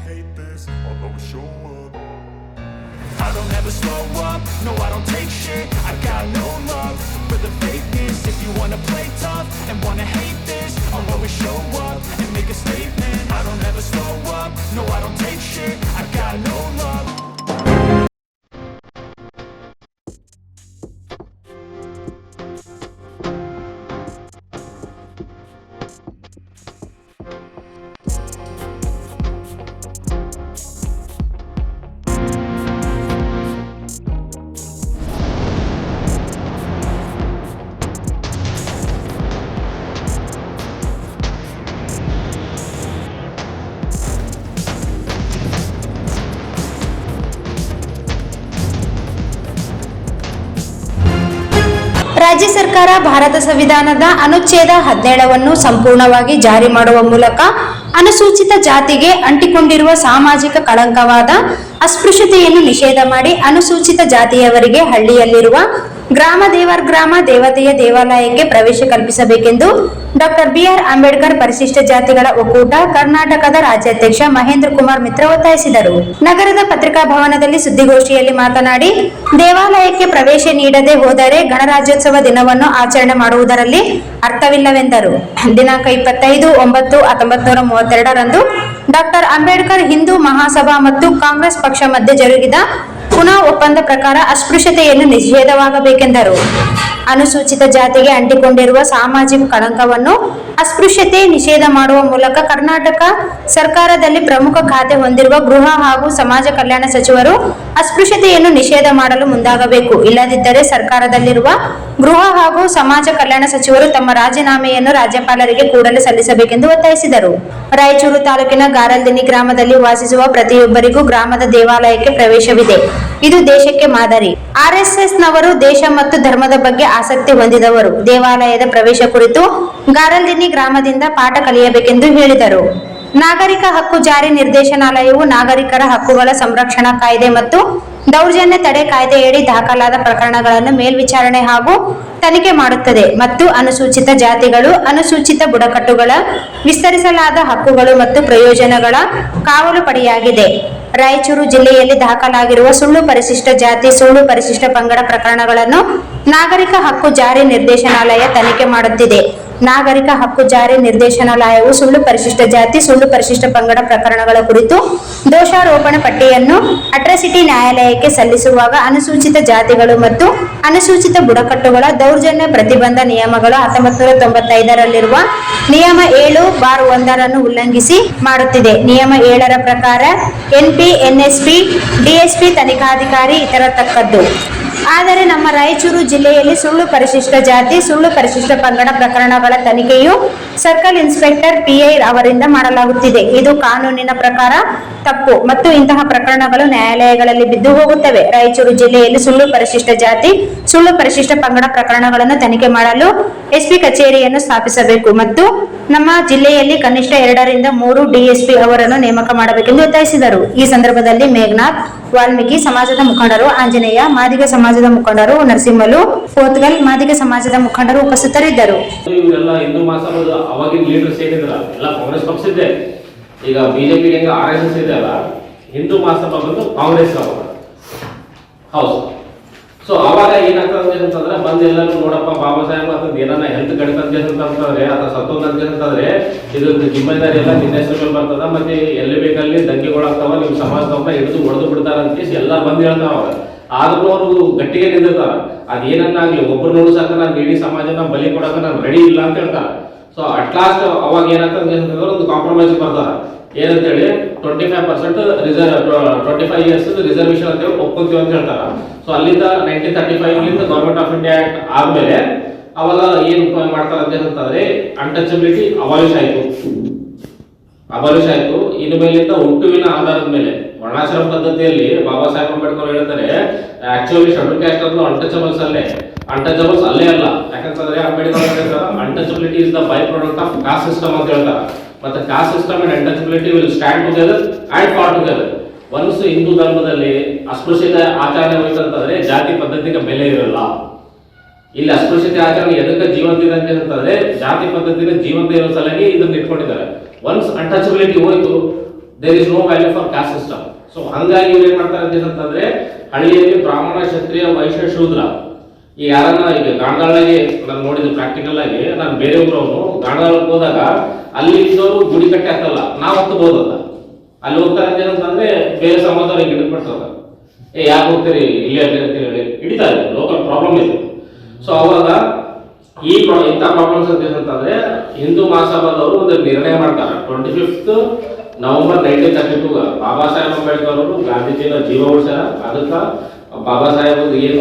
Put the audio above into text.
hate this, I'll always show up. I don't ever slow up, no I don't take shit. I got no love for the fakeness. If you wanna play tough and wanna hate this, I'll always show up and make a statement. I don't ever slow up, no I don't take shit. I got no love. ರಾಜ್ಯ ಸರ್ಕಾರ ಭಾರತ ಸಂವಿಧಾನದ ಅನುಚ್ಛೇದ 17ನ್ನು ಸಂಪೂರ್ಣವಾಗಿ ಜಾರಿ ಮಾಡುವ ಮೂಲಕ ಅನುಸೂಚಿತ ಜಾತಿಗೆ ಅಂಟಿಕೊಂಡಿರುವ ಸಾಮಾಜಿಕ ಕಳಂಕವಾದ ಅಸ್ಪೃಶ್ಯತೆಯನ್ನು ನಿಷೇಧ ಮಾಡಿ ಅನುಸೂಚಿತ ಜಾತಿಯವರಿಗೆ ಹಳ್ಳಿಯಲ್ಲಿರುವ ಗ್ರಾಮ ದೇವತೆಯ ದೇವಾಲಯಕ್ಕೆ ಪ್ರವೇಶ ಕಲ್ಪಿಸಬೇಕೆಂದು ಡಾಕ್ಟರ್ ಬಿಆರ್ ಅಂಬೇಡ್ಕರ್ ಪರಿಶಿಷ್ಟ ಜಾತಿಗಳ ಒಕ್ಕೂಟ ಕರ್ನಾಟಕದ ರಾಜ್ಯಾಧ್ಯಕ್ಷ ಮಹೇಂದ್ರ ಕುಮಾರ್ ಮಿತ್ರ ಒತ್ತಾಯಿಸಿದರು. ನಗರದ ಪತ್ರಿಕಾ ಭವನದಲ್ಲಿ ಸುದ್ದಿಗೋಷ್ಠಿಯಲ್ಲಿ ಮಾತನಾಡಿ, ದೇವಾಲಯಕ್ಕೆ ಪ್ರವೇಶ ನೀಡದೆ ಹೋದರೆ ಗಣರಾಜ್ಯೋತ್ಸವ ದಿನವನ್ನು ಆಚರಣೆ ಮಾಡುವುದರಲ್ಲಿ ಅರ್ಥವಿಲ್ಲವೆಂದರು. ದಿನಾಂಕ 25/9/1932ರಂದು ಡಾಕ್ಟರ್ ಅಂಬೇಡ್ಕರ್ ಹಿಂದೂ ಮಹಾಸಭಾ ಮತ್ತು ಕಾಂಗ್ರೆಸ್ ಪಕ್ಷ ಮಧ್ಯೆ ಜರುಗಿದ ಪುನಃ ಒಪ್ಪಂದ ಪ್ರಕಾರ ಅಸ್ಪೃಶ್ಯತೆಯನ್ನು ನಿಷೇಧವಾಗಬೇಕೆಂದರು. ಅನುಸೂಚಿತ ಜಾತಿಗೆ ಅಂಟಿಕೊಂಡಿರುವ ಸಾಮಾಜಿಕ ಕಳಂಕವನ್ನು ಅಸ್ಪೃಶ್ಯತೆ ನಿಷೇಧ ಮಾಡುವ ಮೂಲಕ ಕರ್ನಾಟಕ ಸರ್ಕಾರದಲ್ಲಿ ಪ್ರಮುಖ ಖಾತೆ ಹೊಂದಿರುವ ಗೃಹ ಹಾಗೂ ಸಮಾಜ ಕಲ್ಯಾಣ ಸಚಿವರು ಅಸ್ಪೃಶ್ಯತೆಯನ್ನು ನಿಷೇಧ ಮಾಡಲು ಮುಂದಾಗಬೇಕು. ಇಲ್ಲದಿದ್ದರೆ ಸರ್ಕಾರದಲ್ಲಿರುವ ಗೃಹ ಹಾಗೂ ಸಮಾಜ ಕಲ್ಯಾಣ ಸಚಿವರು ತಮ್ಮ ರಾಜೀನಾಮೆಯನ್ನು ರಾಜ್ಯಪಾಲರಿಗೆ ಕೂಡಲೇ ಸಲ್ಲಿಸಬೇಕೆಂದು ಒತ್ತಾಯಿಸಿದರು. ರಾಯಚೂರು ತಾಲೂಕಿನ ಗಾರಲ್ದಿನ್ನಿ ಗ್ರಾಮದಲ್ಲಿ ವಾಸಿಸುವ ಪ್ರತಿಯೊಬ್ಬರಿಗೂ ಗ್ರಾಮದ ದೇವಾಲಯಕ್ಕೆ ಪ್ರವೇಶವಿದೆ. ಇದು ದೇಶಕ್ಕೆ ಮಾದರಿ. ಆರ್ಎಸ್ಎಸ್ನವರು ದೇಶ ಮತ್ತು ಧರ್ಮದ ಬಗ್ಗೆ ಆಸಕ್ತಿ ಹೊಂದಿದವರು. ದೇವಾಲಯದ ಪ್ರವೇಶ ಕುರಿತು ಗಾರಲ್ದಿನ್ನಿ ಗ್ರಾಮದಿಂದ ಪಾಠ ಕಲಿಯಬೇಕೆಂದು ಹೇಳಿದರು. ನಾಗರಿಕ ಹಕ್ಕು ಜಾರಿ ನಿರ್ದೇಶನಾಲಯವು ನಾಗರಿಕರ ಹಕ್ಕುಗಳ ಸಂರಕ್ಷಣಾ ಕಾಯ್ದೆ ಮತ್ತು ದೌರ್ಜನ್ಯ ತಡೆ ಕಾಯ್ದೆಯಡಿ ದಾಖಲಾದ ಪ್ರಕರಣಗಳನ್ನು ಮೇಲ್ವಿಚಾರಣೆ ಹಾಗೂ ತನಿಖೆ ಮಾಡುತ್ತದೆ ಮತ್ತು ಅನುಸೂಚಿತ ಜಾತಿಗಳು, ಅನುಸೂಚಿತ ಬುಡಕಟ್ಟುಗಳ ವಿಸ್ತರಿಸಲಾದ ಹಕ್ಕುಗಳು ಮತ್ತು ಪ್ರಯೋಜನಗಳ ಕಾವಲು ಪಡೆಯಾಗಿದೆ. ರಾಯಚೂರು ಜಿಲ್ಲೆಯಲ್ಲಿ ದಾಖಲಾಗಿರುವ ಸುಳ್ಳು ಪರಿಶಿಷ್ಟ ಜಾತಿ, ಸುಳ್ಳು ಪರಿಶಿಷ್ಟ ಪಂಗಡ ಪ್ರಕರಣಗಳನ್ನು ನಾಗರಿಕ ಹಕ್ಕು ಜಾರಿ ನಿರ್ದೇಶನಾಲಯ ತನಿಖೆ ಮಾಡುತ್ತಿದೆ. ನಾಗರಿಕ ಹಕ್ಕು ಜಾರಿ ನಿರ್ದೇಶನಾಲಯವು ಸುಳ್ಳು ಪರಿಶಿಷ್ಟ ಜಾತಿ, ಸುಳ್ಳು ಪರಿಶಿಷ್ಟ ಪಂಗಡ ಪ್ರಕರಣಗಳ ಕುರಿತು ದೋಷಾರೋಪಣೆ ಪಟ್ಟಿಯನ್ನು ಅಟ್ರಾಸಿಟಿ ನ್ಯಾಯಾಲಯಕ್ಕೆ ಸಲ್ಲಿಸುವಾಗ ಅನುಸೂಚಿತ ಜಾತಿಗಳು ಮತ್ತು ಅನುಸೂಚಿತ ಬುಡಕಟ್ಟುಗಳ ದೌರ್ಜನ್ಯ ಪ್ರತಿಬಂಧ ನಿಯಮಗಳು 1995ರಲ್ಲಿರುವ ನಿಯಮ 7/1 ಉಲ್ಲಂಘಿಸಿ ಮಾಡುತ್ತಿದೆ. ನಿಯಮ 7ರ ಪ್ರಕಾರ ಎನ್ಪಿ, ಎನ್ಎಸ್ಪಿ, ಡಿಎಸ್ಪಿ ತನಿಖಾಧಿಕಾರಿ ಇತರತಕ್ಕದ್ದು. ಆದರೆ ನಮ್ಮ ರಾಯಚೂರು ಜಿಲ್ಲೆಯಲ್ಲಿ ಸುಳ್ಳು ಪರಿಶಿಷ್ಟ ಜಾತಿ, ಸುಳ್ಳು ಪರಿಶಿಷ್ಟ ಪಂಗಡ ಪ್ರಕರಣಗಳ ತನಿಖೆಯು ಸರ್ಕಲ್ ಇನ್ಸ್ಪೆಕ್ಟರ್ ಪಿಐ ಅವರಿಂದ ಮಾಡಲಾಗುತ್ತಿದೆ. ಇದು ಕಾನೂನಿನ ಪ್ರಕಾರ ತಪ್ಪು ಮತ್ತು ಇಂತಹ ಪ್ರಕರಣಗಳು ನ್ಯಾಯಾಲಯಗಳಲ್ಲಿ ಬಿದ್ದು ಹೋಗುತ್ತವೆ. ರಾಯಚೂರು ಜಿಲ್ಲೆಯಲ್ಲಿ ಸುಳ್ಳು ಪರಿಶಿಷ್ಟ ಜಾತಿ, ಸುಳ್ಳು ಪರಿಶಿಷ್ಟ ಪಂಗಡ ಪ್ರಕರಣಗಳನ್ನು ತನಿಖೆ ಮಾಡಲು ಎಸ್ಪಿ ಕಚೇರಿಯನ್ನು ಸ್ಥಾಪಿಸಬೇಕು ಮತ್ತು ನಮ್ಮ ಜಿಲ್ಲೆಯಲ್ಲಿ ಕನಿಷ್ಠ 2ರಿಂದ 3 ಡಿಎಸ್ಪಿ ಅವರನ್ನು ನೇಮಕ ಮಾಡಬೇಕೆಂದು ಒತ್ತಾಯಿಸಿದರು. ಈ ಸಂದರ್ಭದಲ್ಲಿ ಮೇಘನಾಥ್, ವಾಲ್ಮೀಕಿ ಸಮಾಜದ ಮುಖಂಡರು, ಆಂಜನೇಯ, ಮಾದಿಗ ಸಮಾಜದ ಮುಖಂಡರು, ನರಸಿಂಹಲು, ಪೋತ್ಗಲ್, ಮಾದಿಗ ಸಮಾಜದ ಮುಖಂಡರು ಉಪಸ್ಥಿತರಿದ್ದರು. ಹಿಂದೂ ಮಹಾಸಭಾದ ಅವಾಗಿನ ಲೀಡರ್ಸ್ ಏನಿದ್ರ ಎಲ್ಲ ಕಾಂಗ್ರೆಸ್ ಪಕ್ಷ ಇದೆ. ಈಗ ಬಿಜೆಪಿ ಹೆಂಗ ಆರ್ಎಸ್ಎಸ್ ಇದೆ ಅಲ್ಲ, ಹಿಂದೂ ಮಹಾಸಭಾ ಬಂದು ಕಾಂಗ್ರೆಸ್ ಹೌದು. ಸೊ ಅವಾಗ ಏನಾಗ್ತದೆ ಅಂತಂದ್ರೆ ಬಂದು ಎಲ್ಲರೂ ನೋಡಪ್ಪ ಬಾಬಾ ಸಾಹೇಬ್ ಅಂತಂದು ಏನಾರ ಹೆಲ್ತ್ ಕಡಿತಂತೆ ಅಂತಂದ್ರೆ ಅಥವಾ ಸತ್ತೋದಂತೆ ಅಂತಂದ್ರೆ ಇದು ಜಿಮ್ಮೆದಾರಿ ಎಲ್ಲ ನಿನ್ನ ಹೆಸರು ಮೇಲೆ ಬರ್ತದ. ಮತ್ತೆ ಎಲ್ಲಿ ಬೇಕಲ್ಲಿ ದಂಗೆಗಳಾಗ್ತಾವ, ನಿಮ್ಮ ಸಮಾಜದವ್ರನ್ನ ಹಿಡಿದು ಹೊಡೆದು ಬಿಡ್ತಾರ ಅಂತ ಎಲ್ಲ ಬಂದು ಹೇಳ್ತಾವ. ಅವಾಗ ಆದ್ರೂ ಅವರು ಗಟ್ಟಿಗೆ ನಿಂದಿರ್ತಾರ. ಅದೇನನ್ನಾಗ್ಲಿ ಒಬ್ಬರು ಸಾಕ ನಾನು ಇಡೀ ಸಮಾಜನ ಬಲಿ ಕೊಡಕ ನಾನು ರೆಡಿ ಇಲ್ಲ ಅಂತ ಹೇಳ್ತಾರ. ಸೊ ಅಟ್ ಲಾಸ್ಟ್ ಅವಾಗ ಏನಾಗ್ತದೆ ಅಂತಂದ್ರೆ ಒಂದು ಕಾಂಪ್ರಮೈಸ್ ಬರ್ತಾರ. ಏನಂತೇಳಿ 25% $25 years ರಿಸರ್ವೇಶನ್ ಅಂತ ಒಪ್ಕೊಂತೀವಿ ಅಂತ ಹೇಳ್ತಾರ. ಸೊ ಅಲ್ಲಿಂದ 1935 ಗವರ್ಮೆಂಟ್ ಆಫ್ ಇಂಡಿಯಾ ಆಕ್ಟ್ ಆದ್ಮೇಲೆ ಅವಾಗ ಏನ್ ಮಾಡ್ತಾರ ಅಂತಂದ್ರೆ ಅನ್ಟಚಬಿಲಿಟಿ ಅಬಾಲಿಷ್ ಆಯ್ತು. ಇನ್ನು ಮೇಲಿಂದ ಹುಟ್ಟುವಿನ ಆಧಾರದ ಮೇಲೆ ವರ್ಣಾಶ್ರಮ ಪದ್ಧತಿಯಲ್ಲಿ ಬಾಬಾ ಸಾಹೇಬ್ ಅಂಬೇಡ್ಕರ್ ಹೇಳ್ತಾರೆ, ಆಕ್ಚುಲಿ ಶೆಡ್ಯೂಲ್ ಕ್ಯಾಸ್ಟ್ ಅನ್ನೋದು ಅನ್ಟಚಬಲ್ಸ್ ಅಲ್ಲೇ ಅಲ್ಲ. ಯಾಕಂತಂದ್ರೆ ಅಂಬೇಡ್ಕರ್ ಹೇಳ್ತಾರೆ untouchability is the by product of caste system ಅಂತ ಹೇಳ್ತಾರೆ. ಮತ್ತೆ caste system and untouchability will stand together and fall together. Once Hindu ಧರ್ಮದಲ್ಲಿ ಅಸ್ಪೃಶ್ಯತೆ ಆಚರಣೆ ಹೋಯ್ತಂತಂದ್ರೆ ಜಾತಿ ಪದ್ಧತಿಗೆ ಬೆಲೆ ಇರಲ್ಲ. ಇಲ್ಲಿ ಅಸ್ಪೃಶ್ಯತೆ ಆಚರಣೆ ಎದಕ್ಕೆ ಜೀವಂತ ಇದೆ ಅಂತಂದ್ರೆ ಜಾತಿ ಪದ್ಧತಿನ ಜೀವಂತ ಇರೋ ಸಲುವಾಗಿ ಇದನ್ನ ಇಟ್ಕೊಂಡಿದ್ದಾರೆ. ಒನ್ಸ್ ಅನ್ಟಚಬಿಲಿಟಿ ಹೋಯ್ತು, there is no value for caste system. So ಹಂಗಾಗಿ ಇವ್ರು ಏನ್ ಮಾಡ್ತಾರೆ ಅಂತಂದ್ರೆ ಹಳ್ಳಿಯಲ್ಲಿ ಬ್ರಾಹ್ಮಣ, ಕ್ಷತ್ರಿಯ, ವೈಶ್ಯ, ಶೂದ್ರ ಈ ಯಾರನ್ನ ಈಗ ಗಾಣಗಾಳಾಗಿ ನಾನು ನೋಡಿದ್ದು ಪ್ರಾಕ್ಟಿಕಲ್ ಆಗಿ, ನಾನು ಬೇರೆ ಊರವನು ಗಾಣಗಾಳಕ್ಕೆ ಹೋದಾಗ ಅಲ್ಲಿ ಇದ್ದವರು ಗುಡಿ ಕಟ್ಟೆ ಹತ್ತಲ್ಲ, ನಾವು ಹತ್ತಬಹುದಲ್ಲ. ಅಲ್ಲಿ ಹೋಗ್ತಾರೆ ಅಂತಂದ್ರೆ ಬೇರೆ ಸಮಾಜದವ್ರಿಗೆ ಹಿಡಿದ್ಬಿಡ್ತಾರ, ಯಾಕೆ ಹೋಗ್ತೀರಿ ಇಲ್ಲಿ ಅಂತೇಳಿ ಹಿಡಿತಾರೆ. ಲೋಕಲ್ ಪ್ರಾಬ್ಲಮ್ ಇದೆ. ಸೊ ಅವಾಗ ಇಂಥ ಪ್ರಾಬ್ಲಮ್ಸ್ ಅಂತಂದ್ರೆ ಹಿಂದೂ ಮಹಾಸಭಾದವರು ಒಂದು ನಿರ್ಣಯ ಮಾಡ್ತಾರೆ. 25 ನವೆಂಬರ್ 1932 ಬಾಬಾ ಸಾಹೇಬ್ ಅಂಬೇಡ್ಕರ್ ಅವರು ಗಾಂಧೀಜಿನ ಜೀವ ಉಳಿಸ್ಯಾರ. ಅದಕ್ಕೆ ಬಾಬಾ ಸಾಹೇಬ್ ಏನು